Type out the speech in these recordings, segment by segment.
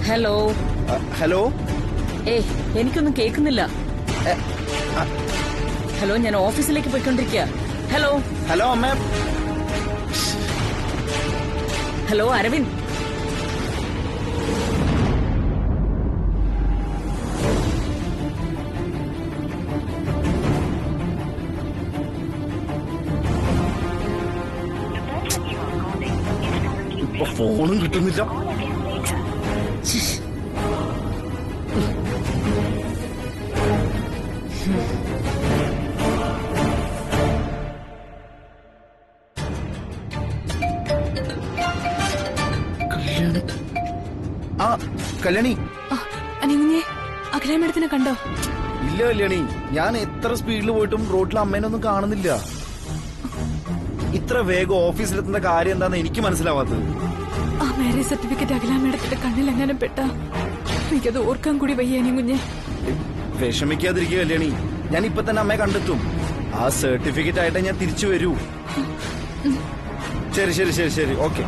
Hello hello. എനിക്കൊന്നും കേൾക്കുന്നില്ല. Hello, ഞാൻ ഓഫീസിലേക്ക് പോയിക്കൊണ്ടിരിക്കുക. ഹലോ ഹലോ അമ്മ. ഹലോ അരവിന്ദ്. ഇപ്പൊ ഫോണും കിട്ടുന്നില്ല. കല്യാണി. അഖില മേഡത്തിനെ കണ്ടോ? ഇല്ല കല്യാണി, ഞാൻ എത്ര സ്പീഡിൽ പോയിട്ടും റോഡിൽ അമ്മേനൊന്നും കാണുന്നില്ല. ഇത്ര വേഗം ഓഫീസിലെത്തുന്ന കാര്യം എന്താന്ന് എനിക്ക് മനസ്സിലാവാത്തത്. ആ മാരേജ് സർട്ടിഫിക്കറ്റ് അഖില മേഡത്തിന്റെ കണ്ണിൽ എങ്ങനെ പെട്ടാ? എനിക്കത് ഓർക്കാൻ കൂടി വയ്യ കുഞ്ഞെ. വിഷമിക്കാതിരിക്കുക കല്യാണി, ഞാൻ ഇപ്പൊ തന്നെ അമ്മയെ കണ്ടെത്തും. ആ സർട്ടിഫിക്കറ്റ് ആയിട്ട് ഞാൻ തിരിച്ചു വരൂ. ശരി ശരി ശരി ശരി, ഓക്കെ.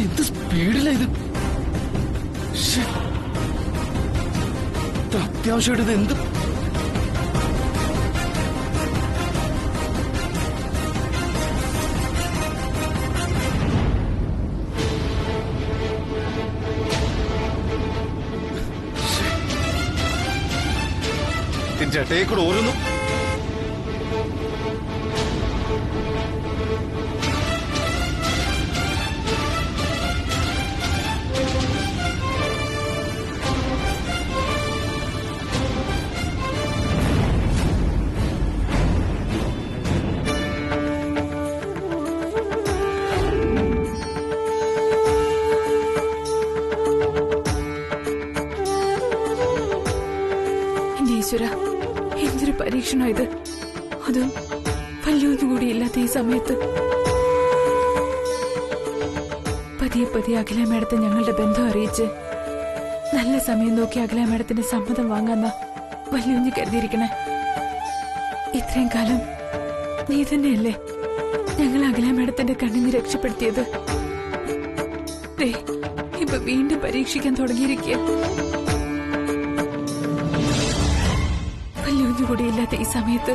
എന്ത് സ്പീഡിലാ ഇത്? അത്യാവശ്യമായിട്ട് ഇത് എന്ത്? ചേട്ടയെ കൂടെ ഓരോന്നും. ഈശ്വര, എന്തൊരു പരീക്ഷണോ ഇത്! അതും വല്യൊന്നും കൂടി ഇല്ലാത്ത ഈ സമയത്ത്. പതിയെ പതിയെ അഖില മേഡത്തെ ഞങ്ങളുടെ ബന്ധം അറിയിച്ച് നല്ല സമയം നോക്കി അഖില മേഡത്തിന്റെ സമ്മതം വാങ്ങാന്ന വല്യൊന്ന് കരുതിയിരിക്കണേ. ഇത്രയും കാലം നീ തന്നെയല്ലേ ഞങ്ങൾ അഖില മേഡത്തിന്റെ കണ്ണിന് രക്ഷപ്പെടുത്തിയത്. ഇപ്പൊ വീണ്ടും പരീക്ഷിക്കാൻ തുടങ്ങിയിരിക്കുക. കൂടിയില്ലാത്ത ഈ സമയത്ത്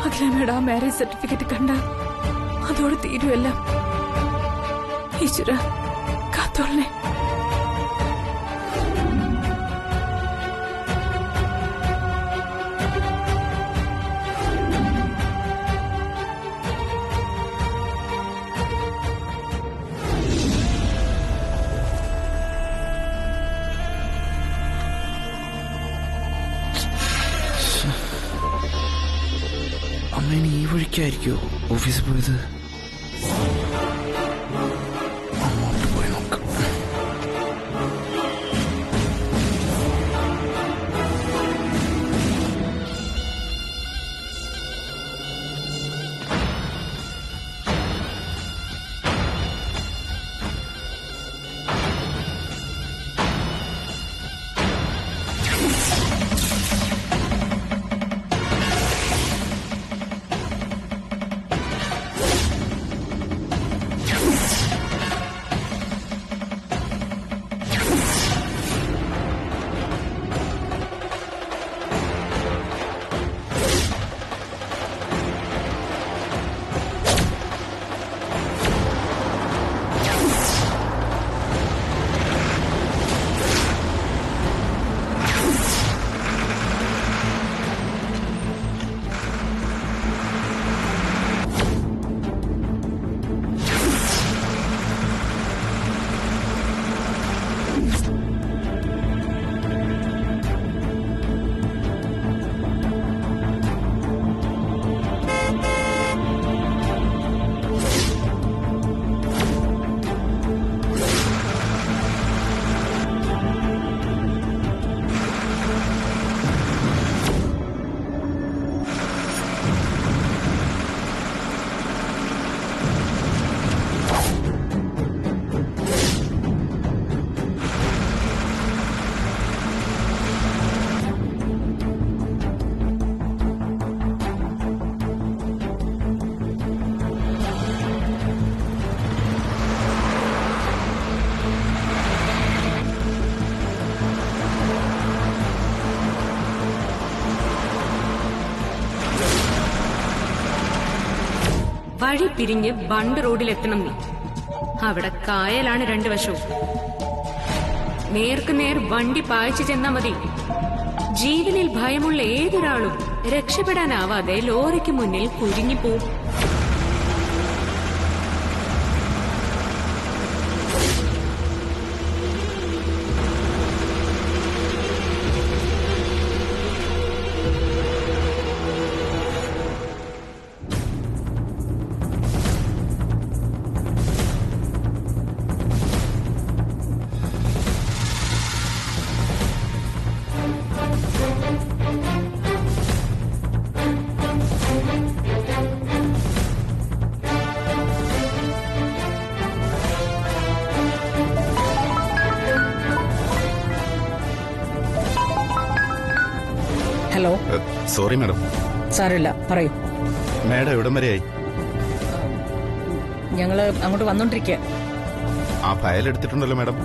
അഖില മേഡം ആ മാരേജ് സർട്ടിഫിക്കറ്റ് കണ്ട അതോടെ തീരുമല്ല. ഈശ്വര കാത്തോളനെ. അമ്മേനെ ഈ വഴിക്കായിരിക്കോ ഓഫീസിൽ പോയത്? അങ്ങോട്ട് പോയി നോക്കാം. വഴി പിരിഞ്ഞ് ബണ്ട് റോഡിലെത്തണം നീ. അവിടെ കായലാണ് രണ്ടു വശവും. നേർക്ക് നേർ വണ്ടി പായിച്ചു ചെന്നാ മതി. ജീവനിൽ ഭയമുള്ള ഏതൊരാളും രക്ഷപ്പെടാനാവാതെ ലോറിക്ക് മുന്നിൽ കുരുങ്ങിപ്പോവും. ഹലോ. Sorry madam. സാരമില്ല, പറയൂ. മാഡം എവിടം വരെയായി? ഞങ്ങള് അങ്ങോട്ട് വന്നോണ്ടിരിക്കുക. ആ ഫയൽ എടുത്തിട്ടുണ്ടല്ലോ മാഡം.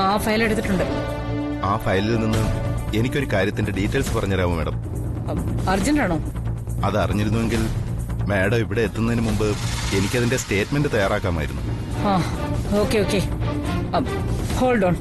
ആ ഫയൽ എടുത്തിട്ടുണ്ട്. ആ ഫയലിൽ നിന്ന് എനിക്കൊരു കാര്യത്തിന്റെ ഡീറ്റെയിൽസ് പറഞ്ഞുതരാമോ മാഡം? അർജന്റ് ആണോ? അത് അറിഞ്ഞിരുന്നുവെങ്കിൽ മാഡം ഇവിടെ എത്തുന്നതിന് മുമ്പ് എനിക്കതിന്റെ സ്റ്റേറ്റ്മെന്റ് തയ്യാറാക്കാമായിരുന്നു. ആ, okay okay, hold on.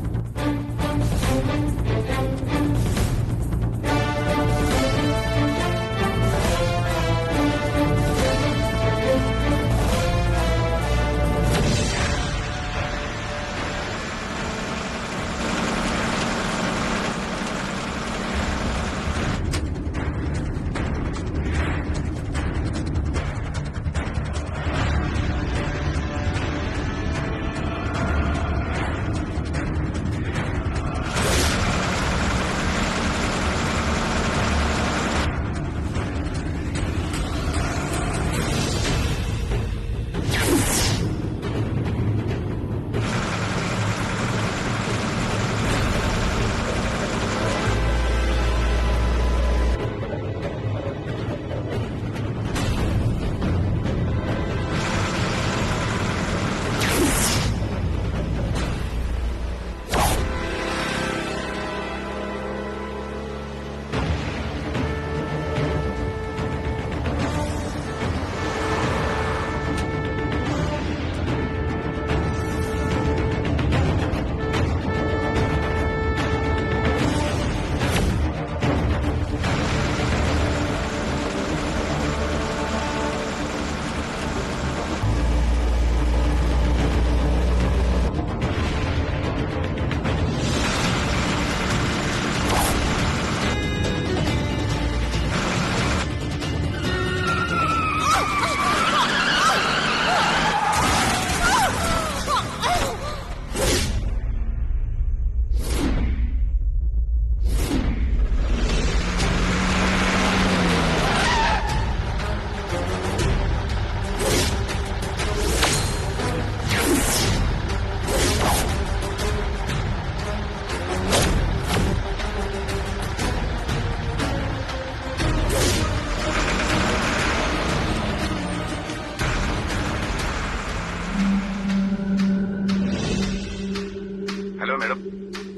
Hello madam.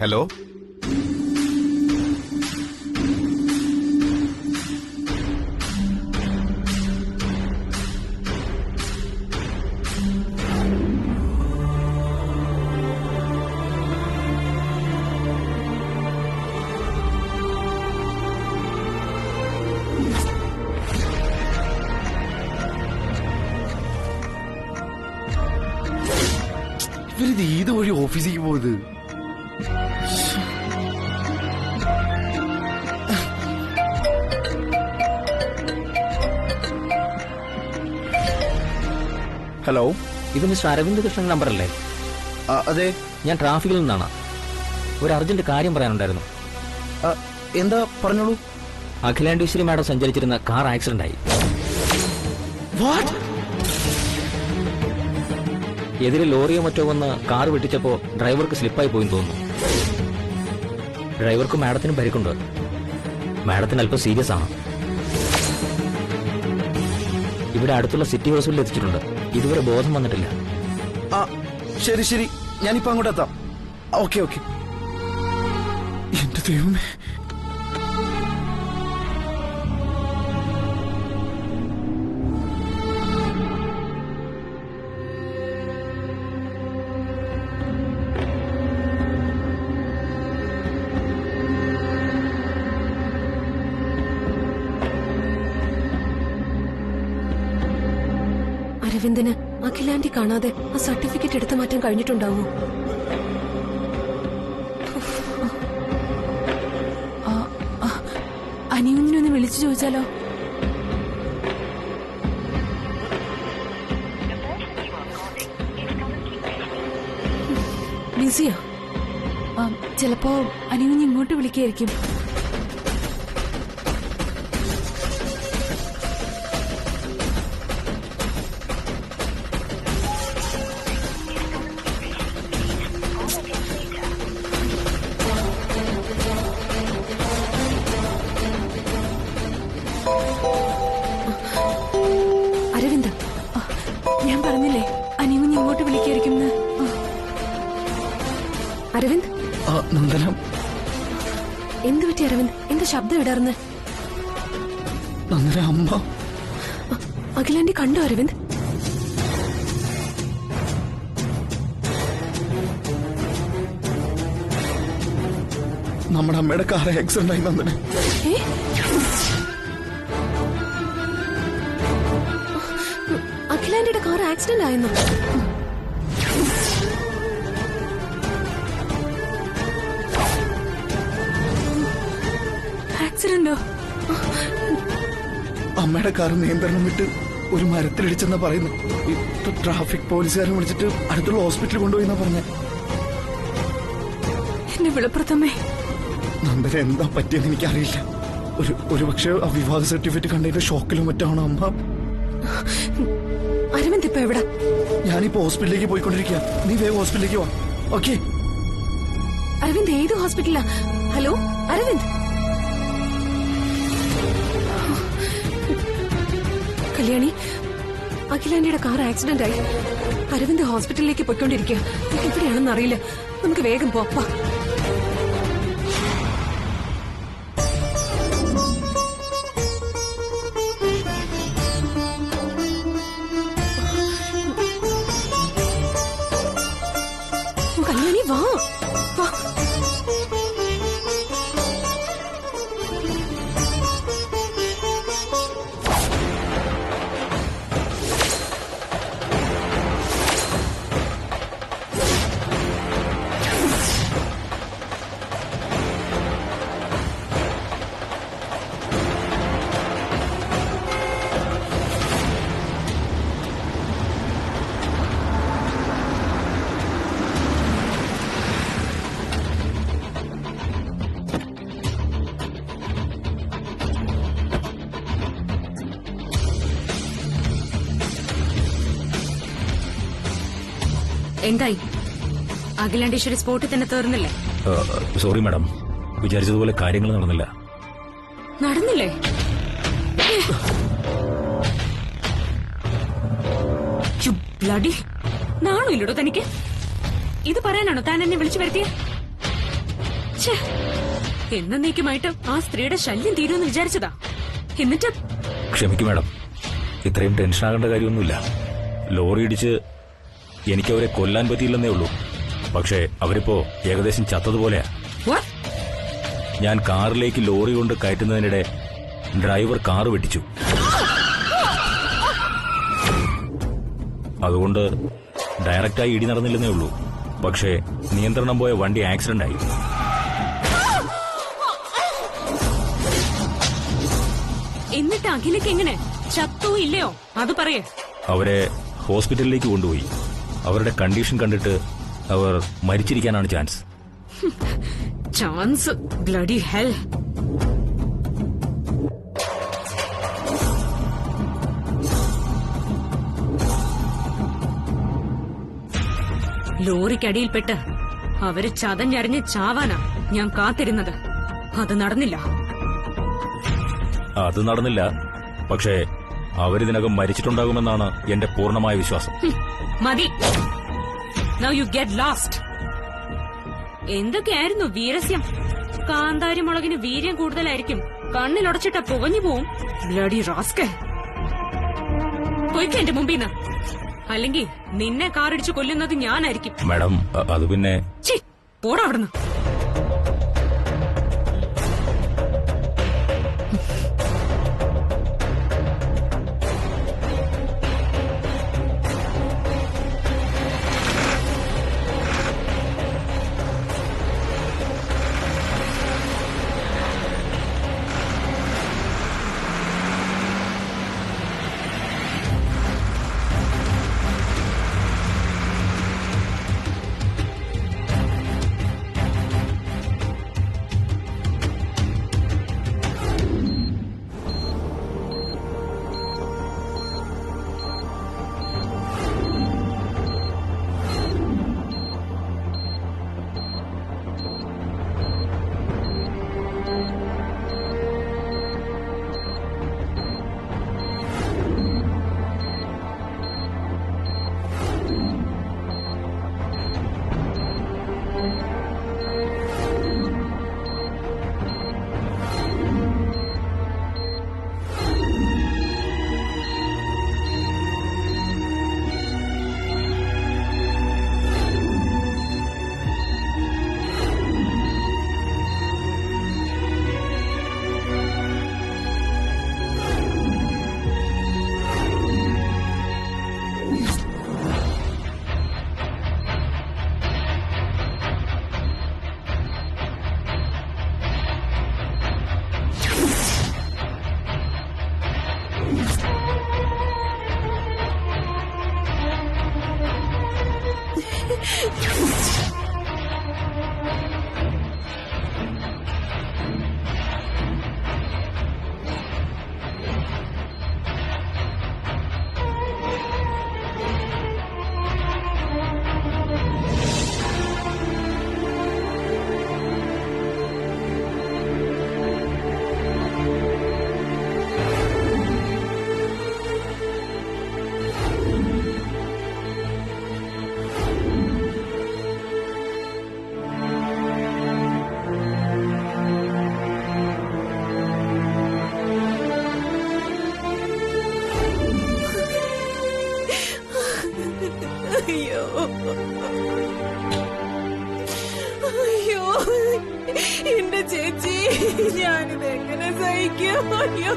Hello. ഇവരിത് ഏത് വഴി ഓഫീസിലേക്ക് പോയത്? ഹലോ, ഇത് മിസ്റ്റർ അരവിന്ദ് കൃഷ്ണൻ നമ്പറല്ലേ? അതെ. ഞാൻ ട്രാഫിക്കിൽ നിന്നാണ്. ഒരു അർജന്റ് കാര്യം പറയാനുണ്ടായിരുന്നു. എന്താ, പറഞ്ഞോളൂ. അഖിലാണ്ടേശ്വരി മാഡം സഞ്ചരിച്ചിരുന്ന കാർ ആക്സിഡന്റ് ആയി. എതിരെ ലോറിയോ മറ്റോ വന്ന് കാർ വെട്ടിച്ചപ്പോ ഡ്രൈവർക്ക് സ്ലിപ്പായി പോയെന്ന് തോന്നുന്നു. ഡ്രൈവർക്ക് മാഡത്തിനും പരിക്കുണ്ട്. മാഡത്തിന് അല്പം സീരിയസ് ആണ്. ഇവിടെ അടുത്തുള്ള സിറ്റി ഹോസ്പിറ്റലിൽ എത്തിച്ചിട്ടുണ്ട്. ഇതുവരെ ബോധം വന്നിട്ടില്ല. ശരി ശരി, ഞാനിപ്പോ അങ്ങോട്ട് എത്താം. Okay okay. എന്റെ ദൈവമേ, അരവിന്ദന് അഖിലാന്റി കാണാതെ ആ സർട്ടിഫിക്കറ്റ് എടുത്തു മാറ്റാൻ കഴിഞ്ഞിട്ടുണ്ടാവോ? അനിയുഞ്ഞിനൊന്ന് വിളിച്ചു ചോദിച്ചാലോ? ബിസിയാ? ചിലപ്പോ അനിയുഞ്ഞ് ഇങ്ങോട്ട് വിളിക്കായിരിക്കും. അരവിന്ദ്, ഞാൻ പറഞ്ഞില്ലേ അനിയുഞ്ഞ് ഇങ്ങോട്ട് വിളിക്കായിരിക്കും. അരവിന്ദ്, നന്ദനം, എന്ത് പറ്റി അരവിന്ദ്? എന്താ ശബ്ദം ഇടർന്ന്? നന്ദന അമ്മ. അഖിലാന്റി കണ്ടോ അരവിന്ദ്? നമ്മുടെ അമ്മയുടെ കാർ ആക്സിഡന്റ് ആയി നന്ദന. അഖിലാന്റിയുടെ കാർ ആക്സിഡന്റ് ആയെന്നോ? ആക്സിഡന്റോ? അമ്മയുടെ കാർ നിയന്ത്രണം വിട്ട് ഒരു മരത്തിലിടിച്ചെന്നാ പറയുന്നത്. ട്രാഫിക് പോലീസുകാരെ വിളിച്ചിട്ട് അടുത്തുള്ള ഹോസ്പിറ്റലിൽ കൊണ്ടുപോയിന്നാ പറഞ്ഞ. എന്റെ വിളപ്പുറത്തമ്മേ, നന്ദന എന്താ പറ്റിയെന്ന് എനിക്കറിയില്ല. ഒരു പക്ഷേ ആ വിവാഹ സർട്ടിഫിക്കറ്റ് കണ്ടതിന്റെ ഷോക്കിലും മറ്റാണോ അമ്മ. അരവിന്ദ് ഇപ്പൊ എവിടെ? ഞാനിപ്പോ ഹോസ്പിറ്റലിലേക്ക് പോയിക്കൊണ്ടിരിക്കുക. നീ വേഗം ഹോസ്പിറ്റലിലേക്ക് വാ. ഓക്കെ? അരവിന്ദ് ഏത് ഹോസ്പിറ്റലാ? ഹലോ അരവിന്ദ്. കല്യാണി, അഖിലാന്റിയുടെ കാർ ആക്സിഡന്റ് ആയി. അരവിന്ദ് ഹോസ്പിറ്റലിലേക്ക് പോയിക്കൊണ്ടിരിക്കുക. എവിടെയാണെന്ന് അറിയില്ല. നമുക്ക് വേഗം പോപ്പാ. കല്യാണി വാ വാ. എന്തായി? അഖിലാണ്ടേശ്വരി സ്പോട്ടിൽ തന്നെ തീർന്നില്ലേ? സോറി മാഡം, വിചാരിച്ചതുപോലെ കാര്യങ്ങൾ നടന്നില്ല. നടന്നില്ലേ? ബ്ലഡി നാണോ ഇല്ലടോ തനിക്ക്? ഇത് പറയാനാണോ താൻ എന്നെ വിളിച്ചു വരുത്തിയ? എന്നേക്കുമായിട്ട് ആ സ്ത്രീയുടെ ശല്യം തീരുമെന്ന് വിചാരിച്ചതാ. എന്നിട്ട് ക്ഷമിക്കും മാഡം, ഇത്രയും ടെൻഷൻ ആകേണ്ട കാര്യമൊന്നുമില്ല. ലോറി ഇടിച്ച് എനിക്കവരെ കൊല്ലാൻ പറ്റിയില്ലെന്നേ ഉള്ളൂ. പക്ഷേ അവരിപ്പോ ഏകദേശം ചത്തതുപോലെയാ. ഞാൻ കാറിലേക്ക് ലോറി കൊണ്ട് കയറ്റുന്നതിനിടെ ഡ്രൈവർ കാറ് വെട്ടിച്ചു. അതുകൊണ്ട് ഡയറക്റ്റായി ഇടി നടന്നില്ലെന്നേ ഉള്ളൂ. പക്ഷേ നിയന്ത്രണം പോയ വണ്ടി ആക്സിഡന്റ് ആയി. എന്നിട്ട് അഖിലേക്ക് എങ്ങനെ? ചത്തോ ഇല്ലയോ അത് പറയേ. അവരെ ഹോസ്പിറ്റലിലേക്ക് കൊണ്ടുപോയി. അവരുടെ കണ്ടീഷൻ കണ്ടിട്ട് അവർ മരിച്ചിരിക്കാനാണ് ചാൻസ്. ചാൻസ്? Bloody hell. ലോറിക്കടിയിൽപ്പെട്ട് അവര് ചതഞ്ഞരിഞ്ഞ് ചാവാനാ ഞാൻ കാത്തിരുന്നത്. അത് നടന്നില്ല. അത് നടന്നില്ല. പക്ഷേ അവരിതിനകം മരിച്ചിട്ടുണ്ടാകുമെന്നാണ് എന്റെ പൂർണ്ണമായ വിശ്വാസം. മതി. Now you get lost. എന്തൊക്കെയായിരുന്നു വീരസ്യം? കാന്താരി മുളകിന് വീര്യം കൂടുതലായിരിക്കും. കണ്ണിലുടച്ചിട്ട പുകഞ്ഞു പോവും. Bloody rascal. പോയിക്ക എന്റെ മുമ്പിന്ന്. അല്ലെങ്കിൽ നിന്നെ കാറിടിച്ച് കൊല്ലുന്നത് ഞാനായിരിക്കും. മാഡം, അത് പിന്നെ പോടാ അവിടുന്ന്. എന്റെ ചേച്ചി, ഞാനിത് എങ്ങനെ സഹിക്കും? അയ്യോ.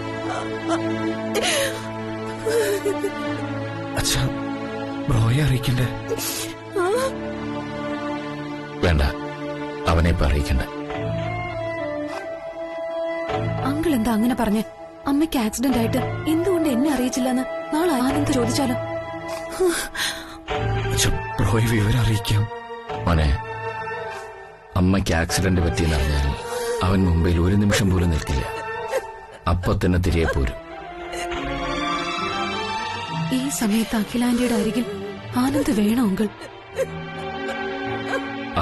അച്ഛാ, ബ്രോയെ അറിയിക്കണ്ടേ? വേണ്ട, അവനെ ഇപ്പൊ അറിയിക്കണ്ട. അങ്കിൾ എന്താ അങ്ങനെ പറഞ്ഞ്? അമ്മയ്ക്ക് ആക്സിഡന്റ് ആയിട്ട് എന്തുകൊണ്ട് എന്നെ അറിയിച്ചില്ലെന്ന് നാളെ ആനന്ദ് ചോദിച്ചാലോ? അച്ഛാ, ബ്രോയെ വിവരം അറിയിക്കാം. മോനെ, അമ്മയ്ക്ക് ആക്സിഡന്റ് പറ്റിയെന്നറിഞ്ഞാൽ അവൻ മുംബൈയിൽ ഒരു നിമിഷം പോലും നിൽക്കില്ല. അപ്പൊ തന്നെ തിരികെ പോരും. ഈ സമയത്ത് അഖിലാന്റിയുടെ അരികിൽ ആനന്ദ് വേണോ അങ്കിൾ?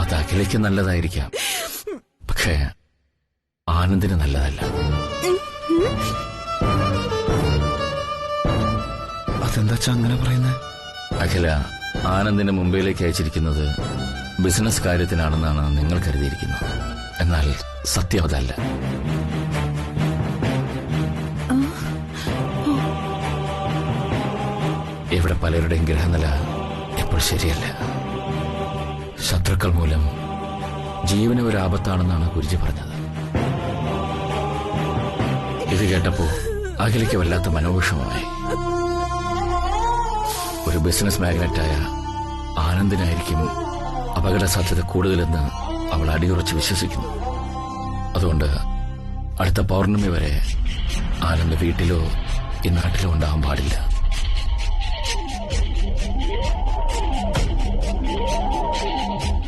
അത് അഖിലയ്ക്ക് നല്ലതായിരിക്കാം, പക്ഷേ ആനന്ദിന് നല്ലതല്ല. അതെന്താ അങ്ങനെ പറയുന്നത്? അഖില ആനന്ദിനെ മുംബൈയിലേക്ക് അയച്ചിരിക്കുന്നത് ബിസിനസ് കാര്യത്തിനാണെന്നാണ് നിങ്ങൾ കരുതിയിരിക്കുന്നത്. എന്നാൽ സത്യം അതല്ല. ഇവിടെ പലരുടെയും ഗ്രഹനില ഇപ്പോൾ ശരിയല്ല. ശത്രുക്കൾ മൂലം ജീവന് ഒരു ആപത്താണെന്നാണ് ഗുരുജി പറഞ്ഞത്. ഇത് കേട്ടപ്പോ അഖിലയ്ക്ക് വല്ലാത്ത മനോവിഷമമായി. ഒരു ബിസിനസ് മാഗ്നറ്റായ ആനന്ദിനായിരിക്കും അപകട സാധ്യത കൂടുതലെന്ന് അവൾ അടിയുറച്ച് വിശ്വസിക്കുന്നു. അതുകൊണ്ട് അടുത്ത പൗർണമി വരെ ആനന്ദ് വീട്ടിലോ ഈ നാട്ടിലോ ഉണ്ടാകാൻ പാടില്ല.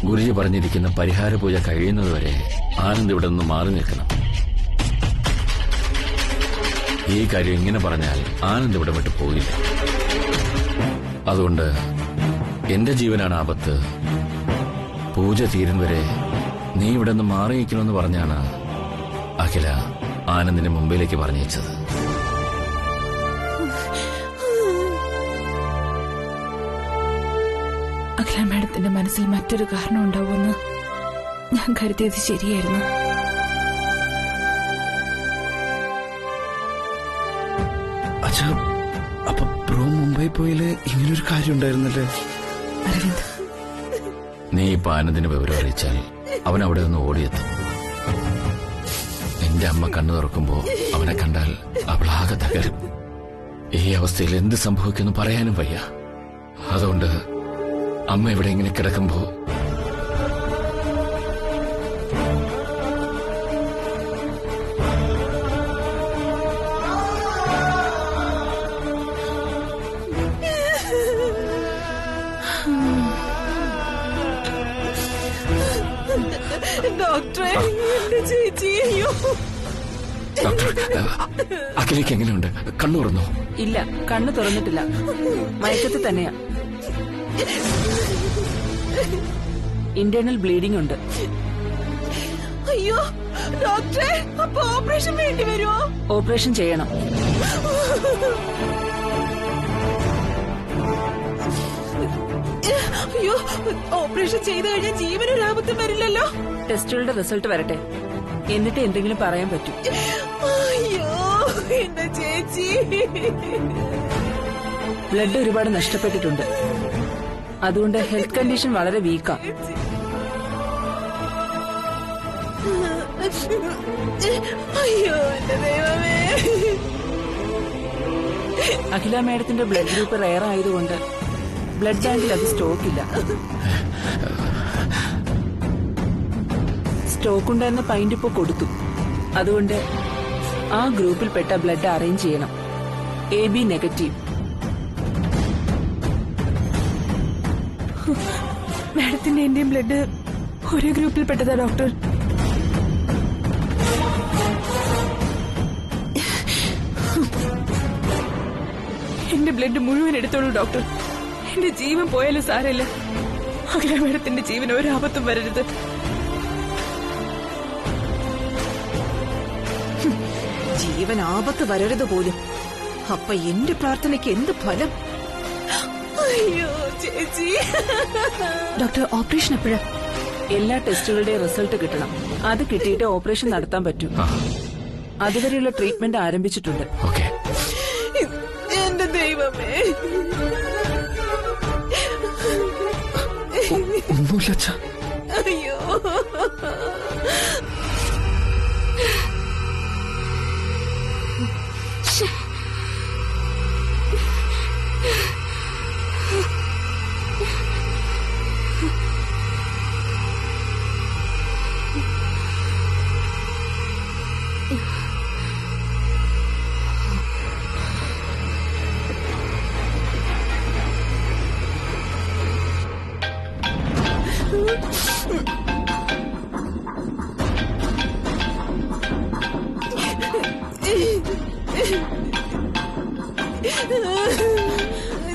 ഗുരുജി പറഞ്ഞിരിക്കുന്ന പരിഹാര പൂജ കഴിയുന്നതുവരെ ആനന്ദ് ഇവിടെ നിന്ന് മാറി നിൽക്കണം. ഈ കാര്യം ഇങ്ങനെ പറഞ്ഞാൽ ആനന്ദ് ഇവിടെ വിട്ട് പോകില്ല. അതുകൊണ്ട് എന്റെ ജീവനാണ് ആപത്ത്. പൂജ തീരും വരെ നീ ഇവിടെ നിന്ന് മാറി നിൽക്കണമെന്ന് പറഞ്ഞാണ് അഖില ആനന്ദിനെ മുംബൈയിലേക്ക് പറഞ്ഞയച്ചത്. അഖില മാഡത്തിന്റെ മനസ്സിൽ മറ്റൊരു കാരണം ഉണ്ടാവുമെന്ന് ഞാൻ കരുതിയത് ശരിയായിരുന്നു. അച്ഛാ, അപ്പൊ ബ്രോ മുംബൈ പോയില് ഇങ്ങനൊരു കാര്യം ഉണ്ടായിരുന്നല്ലേ? അരവിന്ദ്, നീ ഇപ്പൊ ആനന്ദിന് വിവരം അറിയിച്ചാൽ അവൻ അവിടെ നിന്ന് ഓടിയെത്തും. നിന്റെ അമ്മ കണ്ണു തുറക്കുമ്പോ അവനെ കണ്ടാൽ അവളാകെ തകരും. ഈ അവസ്ഥയിൽ എന്ത് സംഭവിക്കുമെന്ന് പറയാനും വയ്യ. അതുകൊണ്ട് അമ്മ ഇവിടെ ഇങ്ങനെ കിടക്കുമ്പോ ഡോക്ടറെ, എന്റെ ചേച്ചി, അയ്യോ. ഡോക്ടർ, അഖിലേക്ക് എങ്ങനെയുണ്ട്? കണ്ണു തുറന്നോ? ഇല്ല, കണ്ണു തുറന്നിട്ടില്ല. മയക്കത്തിൽ തന്നെയാ. ഇന്റേണൽ ബ്ലീഡിംഗ് ഉണ്ട്. അയ്യോ ഡോക്ടറെ, അപ്പൊ ഓപ്പറേഷൻ വേണ്ടി വരുമോ? ഓപ്പറേഷൻ ചെയ്യണം. അയ്യോ, ഓപ്പറേഷൻ ചെയ്തു കഴിഞ്ഞാൽ ജീവനൊരാപത്തും വരില്ലല്ലോ? ടെസ്റ്റുകളുടെ റിസൾട്ട് വരട്ടെ, എന്നിട്ട് എന്തെങ്കിലും പറയാൻ പറ്റും. അയ്യോ എന്റെ ചേച്ചി. ബ്ലഡ് ഒരുപാട് നഷ്ടപ്പെട്ടിട്ടുണ്ട്. അതുകൊണ്ട് ഹെൽത്ത് കണ്ടീഷൻ വളരെ വീക്കാ. അയ്യോ എന്റെ ദൈവമേ. അഖില മേഡത്തിന്റെ ബ്ലഡ് ഗ്രൂപ്പ് റെയർ ആയതുകൊണ്ട് ബ്ലഡ് ബാങ്കിൽ അത് സ്റ്റോക്ക് ഇല്ല. സ്റ്റോക്ക് ഉണ്ടായിരുന്ന പൈന്റ് ഇപ്പോ കൊടുത്തു. അതുകൊണ്ട് ആ ഗ്രൂപ്പിൽപ്പെട്ട ബ്ലഡ് അറേഞ്ച് ചെയ്യണം. AB negative. മാഡത്തിന്റെ എന്റെയും ബ്ലഡ് ഒരേ ഗ്രൂപ്പിൽപ്പെട്ടതാ ഡോക്ടർ. എന്റെ ബ്ലഡ് മുഴുവൻ എടുത്തോളൂ ഡോക്ടർ. എന്റെ ജീവൻ പോയാലും സാരമില്ല. അഖില മാഡത്തിന്റെ ജീവൻ ഒരാപത്തും വരരുത്. ജീവൻ ആപത്ത് വരരുത് പോലും. അപ്പൊ എന്റെ പ്രാർത്ഥനയ്ക്ക് എന്ത് ഫലം? അയ്യോ ചേച്ചി. ഡോക്ടർ, ഓപ്പറേഷൻ എപ്പോഴാ? എല്ലാ ടെസ്റ്റുകളുടെയും റിസൾട്ട് കിട്ടണം. അത് കിട്ടിയിട്ട് ഓപ്പറേഷൻ നടത്താൻ പറ്റൂ. അതുവരെയുള്ള ട്രീറ്റ്മെന്റ് ആരംഭിച്ചിട്ടുണ്ട്. ഓക്കെ. എന്റെ ദൈവമേ. ഒന്നുമില്ല അച്ഛാ. അയ്യോ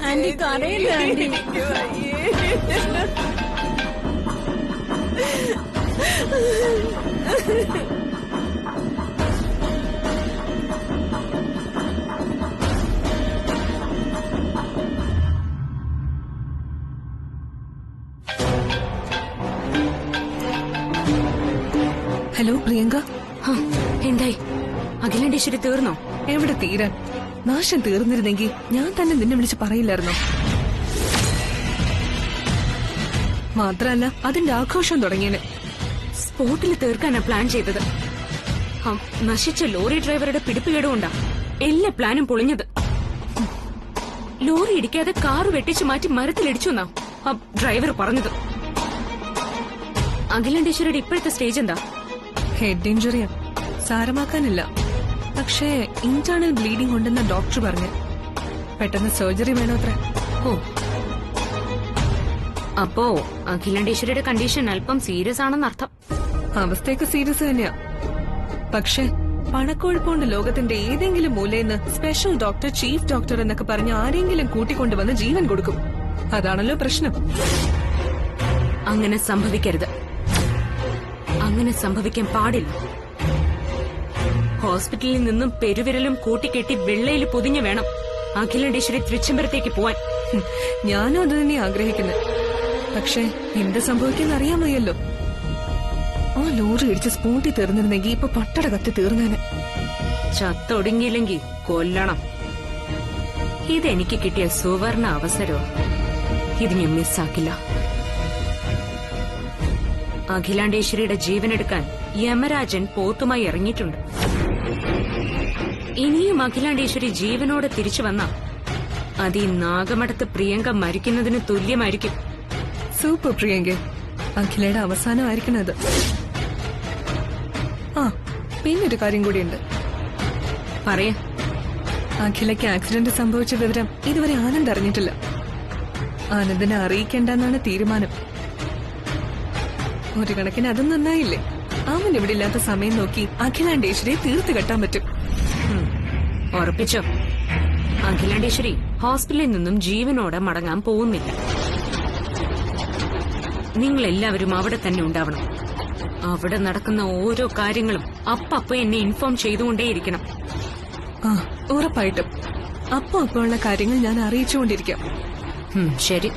ആന്റി കരയില്ല ആന്റി. ഹലോ പ്രിയങ്ക. എന്തായി? അഖിലാണ്ടേശ്വരി തീർന്നോ? എവിടെ തീരാൻ? നാശം തീർന്നിരുന്നെങ്കിൽ ഞാൻ തന്നെ നിന്നെ വിളിച്ച് പറയില്ലായിരുന്നോ? മാത്രല്ല അതിന്റെ ആഘോഷം തുടങ്ങിയത്. സ്പോട്ടിൽ തീർക്കാനാ പ്ലാൻ ചെയ്തത്. നശിച്ച ലോറി ഡ്രൈവറുടെ പിടിപ്പുകേടുകൊണ്ടാ എല്ലാ പ്ലാനും പൊളിഞ്ഞത്. ലോറി ഇടിക്കാതെ കാറ് വെട്ടിച്ചു മാറ്റി മരത്തിലിടിച്ചു എന്നാ ഡ്രൈവർ പറഞ്ഞത്. അഖിലാണ്ടേശ്വരിയുടെ ഇപ്പോഴത്തെ സ്റ്റേജ് എന്താ? ഹെഡ് ഇഞ്ചുറിയാ, സാരമാക്കാനില്ല. പക്ഷേ ഇന്റേണൽ ബ്ലീഡിംഗ് ഉണ്ടെന്ന ഡോക്ടർ പറഞ്ഞു. പെട്ടെന്ന് സർജറി വേണോത്ര. ഓ, അപ്പോ അഖിലാണ്ടേശ്വരിയുടെ കണ്ടീഷൻ അല്പം സീരിയസ് ആണെന്നർത്ഥം. അവസ്ഥയൊക്കെ സീരിയസ് തന്നെയാ. പക്ഷെ പണക്കൊഴുപ്പോണ്ട് ലോകത്തിന്റെ ഏതെങ്കിലും മൂലയിന്ന് സ്പെഷ്യൽ ഡോക്ടർ, ചീഫ് ഡോക്ടർ എന്നൊക്കെ പറഞ്ഞ് ആരെങ്കിലും കൂട്ടിക്കൊണ്ടുവന്ന് ജീവൻ കൊടുക്കും. അതാണല്ലോ പ്രശ്നം. അങ്ങനെ സംഭവിക്കരുത്. അങ്ങനെ സംഭവിക്കാൻ പാടില്ല. ഹോസ്പിറ്റലിൽ നിന്നും പെരുവിരലും കൂട്ടിക്കെട്ടി വെള്ളയിൽ പൊതിഞ്ഞു വേണം അഖിലാണ്ടേശ്വരി തൃച്ചംബരത്തേക്ക് പോവാൻ. ഞാനും അത് തന്നെ ആഗ്രഹിക്കുന്നത്. പക്ഷെ എന്ത് സംഭവിക്കുന്ന അറിയാൻ വയ്യല്ലോ. ആ ലോറി ഇടിച്ച് സ്പോട്ടി തീർന്നിരുന്നെങ്കിൽ ഇപ്പൊ പട്ടട കത്തി തീർന്നേനെ. ചത്തൊടുങ്ങിയില്ലെങ്കിൽ കൊല്ലണം. ഇതെനിക്ക് കിട്ടിയ സുവർണ അവസരവും. ഇത് ഞാൻ മിസ്സാക്കില്ല. അഖിലാണ്ടേശ്വരിയുടെ ജീവനെടുക്കാൻ യമരാജൻ പോത്തുമായി ഇറങ്ങിയിട്ടുണ്ട്. ഇനിയും അഖിലാണ്ടേശ്വരി ജീവനോടെ തിരിച്ചു വന്ന അത് ഈ നാഗമഠത്ത് പ്രിയങ്ക മരിക്കുന്നതിന് തുല്യമായിരിക്കും. സൂപ്പർ പ്രിയങ്ക. അഖിലയുടെ അവസാനമായിരിക്കണം അത്. ആ, പിന്നൊരു കാര്യം കൂടിയുണ്ട്. പറയാ. അഖിലയ്ക്ക് ആക്സിഡന്റ് സംഭവിച്ച വിവരം ഇതുവരെ ആനന്ദ് അറിഞ്ഞിട്ടില്ല. ആനന്ദിനെ അറിയിക്കേണ്ടെന്നാണ് തീരുമാനം. ഒരു കണക്കിന് അതും നന്നായില്ലേ? അവൻ ഇവിടെ ഇല്ലാത്ത സമയം നോക്കി അഖിലാണ്ടേശ്വരിയെ തീർത്ത് കെട്ടാൻ പറ്റും. ഉറപ്പിച്ചോ? അഖിലാണ്ടേശ്വരി ഹോസ്പിറ്റലിൽ നിന്നും ജീവനോടെ മടങ്ങാൻ പോകുന്നില്ല. നിങ്ങളെല്ലാവരും അവിടെ തന്നെ ഉണ്ടാവണം. അവിടെ നടക്കുന്ന ഓരോ കാര്യങ്ങളും അപ്പ എന്നെ ഇൻഫോം ചെയ്തുകൊണ്ടേയിരിക്കണം. ആ, ഉറപ്പായിട്ടും. അപ്പോ ഉള്ള കാര്യങ്ങൾ ഞാൻ അറിയിച്ചുകൊണ്ടിരിക്കാം. ശരി.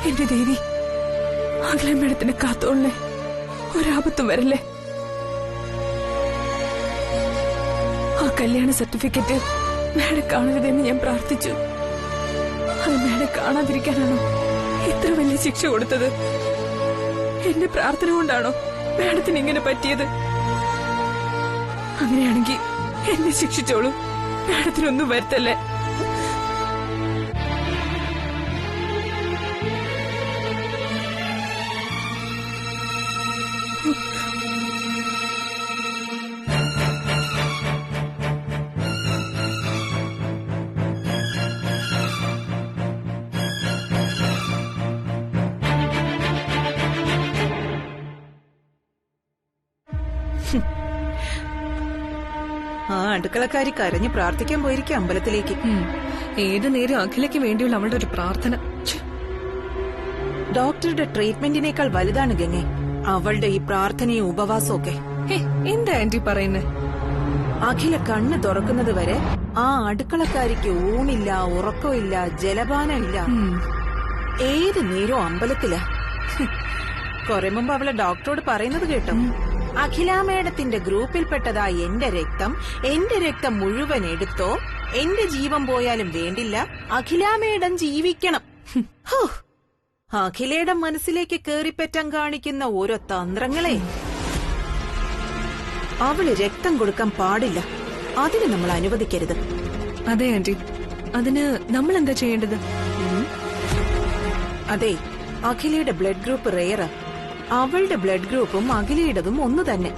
എന്റെ ദേവി, അഖില മേഡത്തിനെ കാത്തോളേ, ഒരാപത്തും വരല്ലേ. ആ കല്യാണ സർട്ടിഫിക്കറ്റ് മേഡം കാണരുതെന്ന് ഞാൻ പ്രാർത്ഥിച്ചു. അത് മേഡം കാണാതിരിക്കാനാണോ ഇത്ര വലിയ ശിക്ഷ കൊടുത്തത്? എന്റെ പ്രാർത്ഥന കൊണ്ടാണോ മേഡത്തിന് ഇങ്ങനെ പറ്റിയത്? അങ്ങനെയാണെങ്കിൽ എന്നെ ശിക്ഷിച്ചോളൂ, മേഡത്തിനൊന്നും വരുത്തല്ലേ. ആ അടുക്കളക്കാരി കരഞ്ഞ് പ്രാർത്ഥിക്കാൻ പോയിരിക്കും അമ്പലത്തിലേക്ക്. ഏതു നേരം അഖിലയ്ക്ക് വേണ്ടിയുള്ള അവളുടെ ഒരു പ്രാർത്ഥന. ഡോക്ടറുടെ ട്രീറ്റ്മെന്റിനേക്കാൾ വലുതാണ് ഗംഗെ അവളുടെ ഈ പ്രാർത്ഥനയും ഉപവാസവും ഒക്കെ. എന്താ ആന്റി പറയുന്നേ? അഖില കണ്ണ് തുറക്കുന്നത് വരെ ആ അടുക്കളക്കാരിക്ക് ഊണില്ല, ഉറക്കമില്ല, ജലപാനമില്ല. ഏത് നേരവും അമ്പലത്തിലാ. കുറെ മുമ്പ് അവളെ ഡോക്ടറോട് പറയുന്നത് കേട്ടോ, അഖില മേഡത്തിന്റെ ഗ്രൂപ്പിൽപ്പെട്ടതാ എന്റെ രക്തം മുഴുവൻ എടുത്തോ, എന്റെ ജീവൻ പോയാലും വേണ്ടില്ല, അഖില മേഡം ജീവിക്കണം. ഹോ, അഖിലയുടെ മനസ്സിലേക്ക് കേറിപ്പറ്റാൻ കാണിക്കുന്ന ഓരോ തന്ത്രങ്ങളെ. അവള് രക്തം കൊടുക്കാൻ പാടില്ല, അതിന് നമ്മൾ അനുവദിക്കരുത്. അതെ ആന്റി, അതിന് നമ്മൾ എന്താ ചെയ്യേണ്ടത്? അതെ, അഖിലയുടെ ബ്ലഡ് ഗ്രൂപ്പ് റെയറാ. അവളുടെ ബ്ലഡ് ഗ്രൂപ്പും അഖിലയുടേതും ഒന്നു തന്നെ.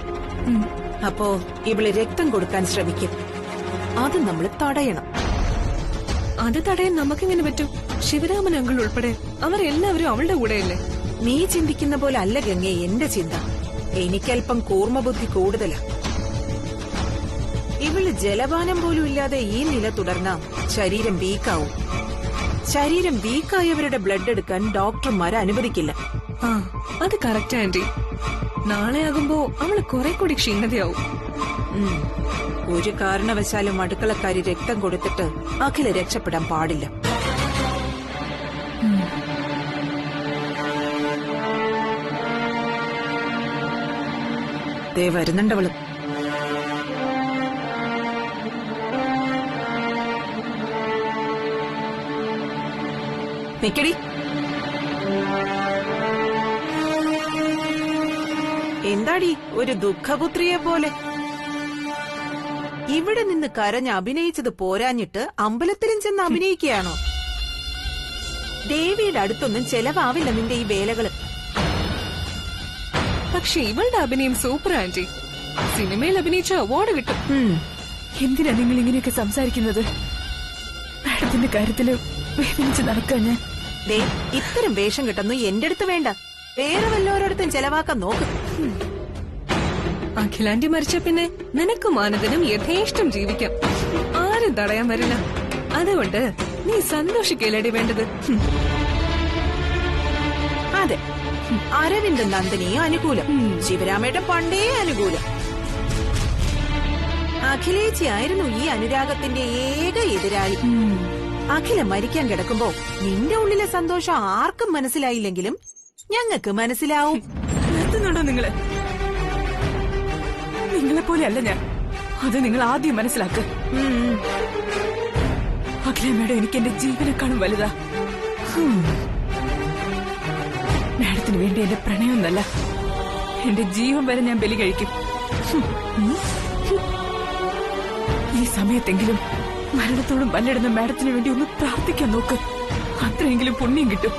അപ്പോ ഇവള് രക്തം കൊടുക്കാൻ ശ്രമിക്കും. അത് നമ്മൾ തടയണം. അത് തടയാൻ നമുക്കെങ്ങനെ പറ്റും? ശിവരാമൻ അങ്കിൾ ഉൾപ്പെടെ അവരെല്ലാവരും അവളുടെ കൂടെയല്ലേ? നീ ചിന്തിക്കുന്ന പോലെ അല്ല ഗംഗേ എന്റെ ചിന്ത. എനിക്കല്പം കൂർമ്മബുദ്ധി കൂടുതലാ. ഇവള് ജലപാനം പോലും ഇല്ലാതെ ഈ നില തുടർന്നാ ശരീരം വീക്കാവും. ശരീരം വീക്കായവരുടെ ബ്ലഡ് എടുക്കാൻ ഡോക്ടർമാരെ അനുവദിക്കില്ല. ആ, അത് കറക്റ്റ് ആന്റി. നാളെ ആകുമ്പോ അവള് കുറെ കൂടി ക്ഷീണതയാവും. ഒരു കാരണവശാലും അടുക്കളക്കാരി രക്തം കൊടുത്തിട്ട് അഖില രക്ഷപ്പെടാൻ പാടില്ല. ദേ വരുന്നുണ്ടവള്. നിക്കടി. എന്താടി ഒരു ദുഃഖപുത്രിയെ പോലെ? ഇവിടെ നിന്ന് കരഞ്ഞ് അഭിനയിച്ചത് പോരാഞ്ഞിട്ട് അമ്പലത്തിലും ചെന്ന് അഭിനയിക്കുകയാണോ? ദേവിയുടെ അടുത്തൊന്നും ചെലവാവില്ല നിന്റെ ഈ വേലകള്. പക്ഷെ ഇവളുടെ അഭിനയം സൂപ്പർ ആന്റി. സിനിമയിൽ അഭിനയിച്ച അവാർഡ് കിട്ടും. എന്തിനാ നിങ്ങൾ ഇങ്ങനെയൊക്കെ സംസാരിക്കുന്നത്? മാഡത്തിന്റെ കാര്യത്തില് വേദനിച്ച് നടക്കാൻ ഞാൻ. ദേ, ഇത്തരം വേഷം കിട്ടുന്നു എന്റെ അടുത്ത് വേണ്ട. വേറെ വല്ലവരടുത്തും ചെലവാക്കാൻ നോക്ക്. അഖിലാന്റി മരിച്ച പിന്നെ നിനക്കും ആനന്ദനും യഥേഷ്ടം ജീവിക്കാം. ആരും തടയാൻ വരില്ല. അതുകൊണ്ട് നീ സന്തോഷിക്കലടി വേണ്ടത്. അതെ, അരവിന്ദ് നന്ദിനിയും അനുകൂലം, ശിവരാമയുടെ പണ്ടേ അനുകൂലം. അഖിലേച്ചിയായിരുന്നു ഈ അനുരാഗത്തിന്റെ ഏക എതിരാളി. അഖില മരിക്കാൻ കിടക്കുമ്പോ നിന്റെ ഉള്ളിലെ സന്തോഷം ആർക്കും മനസ്സിലായില്ലെങ്കിലും ഞങ്ങൾക്ക് മനസ്സിലാവും. നിർത്തുന്നുണ്ടോ നിങ്ങള്? നിങ്ങളെപ്പോലെ അല്ല ഞാൻ. അത് നിങ്ങൾ ആദ്യം മനസ്സിലാക്ക്. അഖില മേഡം എനിക്ക് എന്റെ ജീവനെക്കാളും വലുതാ. മേഡത്തിന് വേണ്ടി എന്റെ പ്രണയമൊന്നല്ല, എന്റെ ജീവൻ വരെ ഞാൻ ബലി കഴിക്കും. ഈ സമയത്തെങ്കിലും മരണത്തോടും വല്ലിടുന്ന മാഡത്തിന് വേണ്ടി ഒന്ന് പ്രാർത്ഥിക്കാൻ നോക്ക്. അത്രയെങ്കിലും പുണ്യം കിട്ടും.